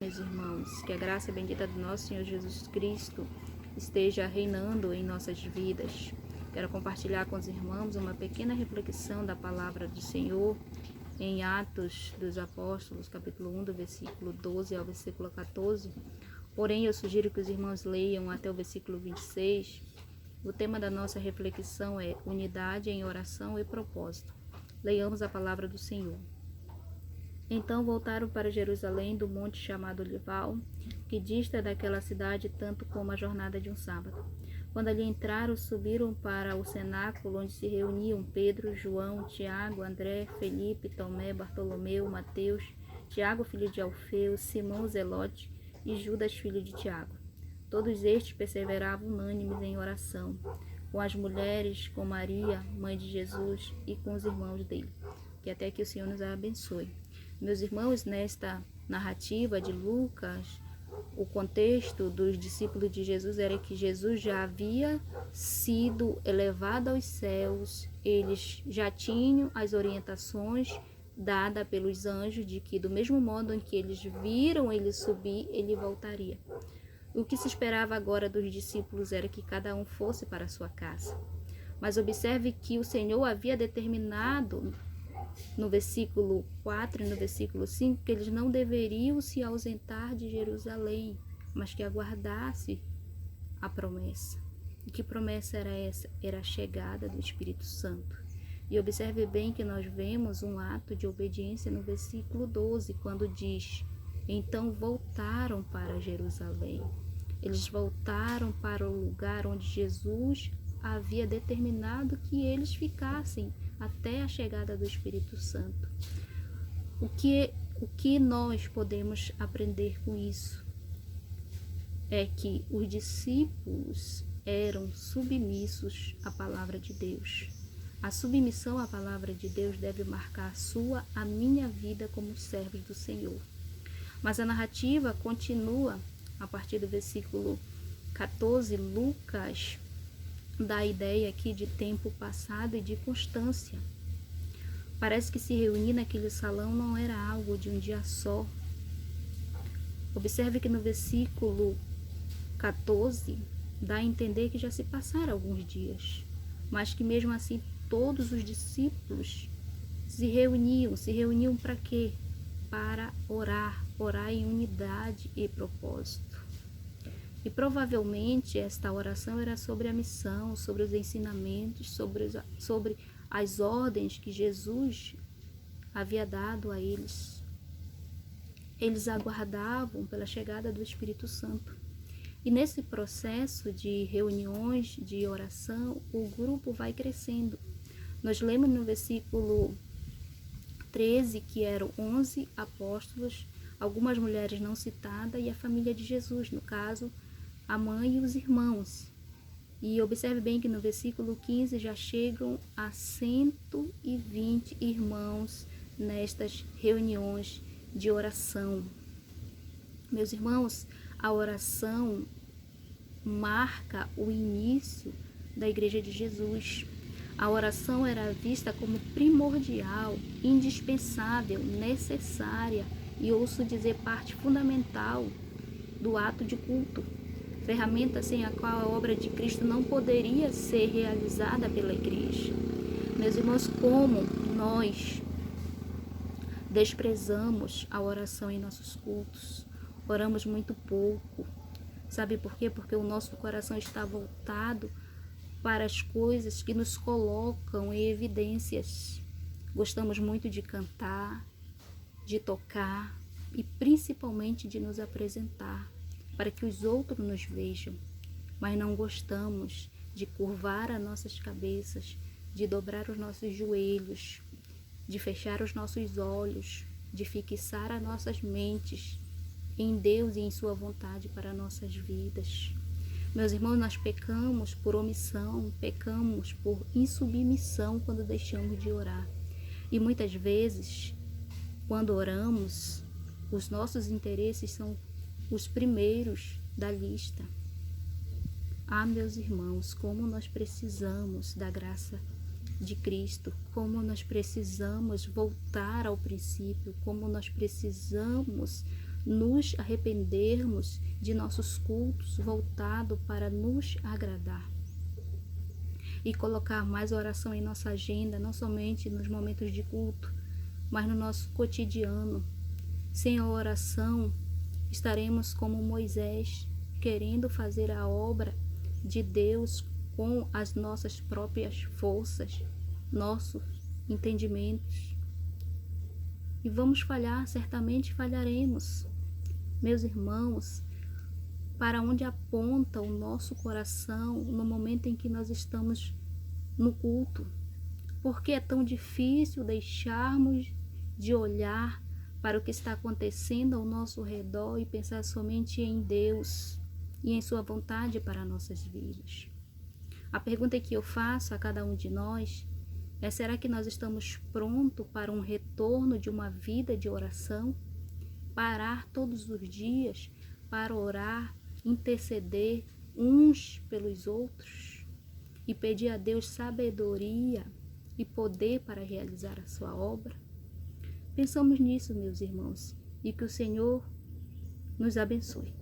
Meus irmãos, que a graça bendita do nosso Senhor Jesus Cristo esteja reinando em nossas vidas. Quero compartilhar com os irmãos uma pequena reflexão da palavra do Senhor em Atos dos Apóstolos, capítulo 1, do versículo 12 ao versículo 14. Porém, eu sugiro que os irmãos leiam até o versículo 26. O tema da nossa reflexão é unidade em oração e propósito. Leiamos a palavra do Senhor. Então voltaram para Jerusalém do monte chamado Olival, que dista daquela cidade tanto como a jornada de um sábado. Quando ali entraram, subiram para o cenáculo onde se reuniam Pedro, João, Tiago, André, Felipe, Tomé, Bartolomeu, Mateus, Tiago, filho de Alfeu, Simão Zelote e Judas, filho de Tiago. Todos estes perseveravam unânimes em oração, com as mulheres, com Maria, mãe de Jesus, e com os irmãos dele. Que até que o Senhor nos abençoe. Meus irmãos, nesta narrativa de Lucas, o contexto dos discípulos de Jesus era que Jesus já havia sido elevado aos céus, eles já tinham as orientações dadas pelos anjos de que do mesmo modo em que eles viram ele subir, ele voltaria. O que se esperava agora dos discípulos era que cada um fosse para a sua casa. Mas observe que o Senhor havia determinado no versículo 4 e no versículo 5, que eles não deveriam se ausentar de Jerusalém, mas que aguardasse a promessa. E que promessa era essa? Era a chegada do Espírito Santo. E observe bem que nós vemos um ato de obediência no versículo 12, quando diz: então voltaram para Jerusalém. Eles voltaram para o lugar onde Jesus havia determinado que eles ficassem até a chegada do Espírito Santo. O que nós podemos aprender com isso? É que os discípulos eram submissos à palavra de Deus. A submissão à palavra de Deus deve marcar a minha vida como servos do Senhor. Mas a narrativa continua a partir do versículo 14. Lucas dá a ideia aqui de tempo passado e de constância. Parece que se reunir naquele salão não era algo de um dia só. Observe que no versículo 14 dá a entender que já se passaram alguns dias, mas que mesmo assim todos os discípulos se reuniam para quê? Para orar em unidade e propósito. E provavelmente esta oração era sobre a missão, sobre os ensinamentos, sobre as ordens que Jesus havia dado a eles. Eles aguardavam pela chegada do Espírito Santo. E nesse processo de reuniões, de oração, o grupo vai crescendo. Nós lemos no versículo 13 que eram 11 apóstolos, algumas mulheres não citadas e a família de Jesus, no caso, a mãe e os irmãos. E observe bem que no versículo 15 já chegam a 120 irmãos nestas reuniões de oração. Meus irmãos, a oração marca o início da Igreja de Jesus. A oração era vista como primordial, indispensável, necessária e ouço dizer parte fundamental do ato de culto. Ferramenta sem a qual a obra de Cristo não poderia ser realizada pela igreja. Meus irmãos, como nós desprezamos a oração em nossos cultos, oramos muito pouco. Sabe por quê? Porque o nosso coração está voltado para as coisas que nos colocam em evidências. Gostamos muito de cantar, de tocar e principalmente de nos apresentar, para que os outros nos vejam, mas não gostamos de curvar as nossas cabeças, de dobrar os nossos joelhos, de fechar os nossos olhos, de fixar as nossas mentes em Deus e em sua vontade para nossas vidas. Meus irmãos, nós pecamos por omissão, pecamos por insubmissão quando deixamos de orar. E muitas vezes, quando oramos, os nossos interesses são os primeiros da lista. Meus irmãos, como nós precisamos da graça de Cristo, como nós precisamos voltar ao princípio, como nós precisamos nos arrependermos de nossos cultos voltados para nos agradar e colocar mais oração em nossa agenda, não somente nos momentos de culto, mas no nosso cotidiano. Sem a oração, estaremos como Moisés, querendo fazer a obra de Deus com as nossas próprias forças, nossos entendimentos. E vamos falhar, certamente falharemos. Meus irmãos, para onde aponta o nosso coração no momento em que nós estamos no culto? Por que é tão difícil deixarmos de olhar para o que está acontecendo ao nosso redor e pensar somente em Deus e em sua vontade para nossas vidas? A pergunta que eu faço a cada um de nós é: será que nós estamos prontos para um retorno de uma vida de oração? Parar todos os dias para orar, interceder uns pelos outros e pedir a Deus sabedoria e poder para realizar a sua obra? Pensamos nisso, meus irmãos, e que o Senhor nos abençoe.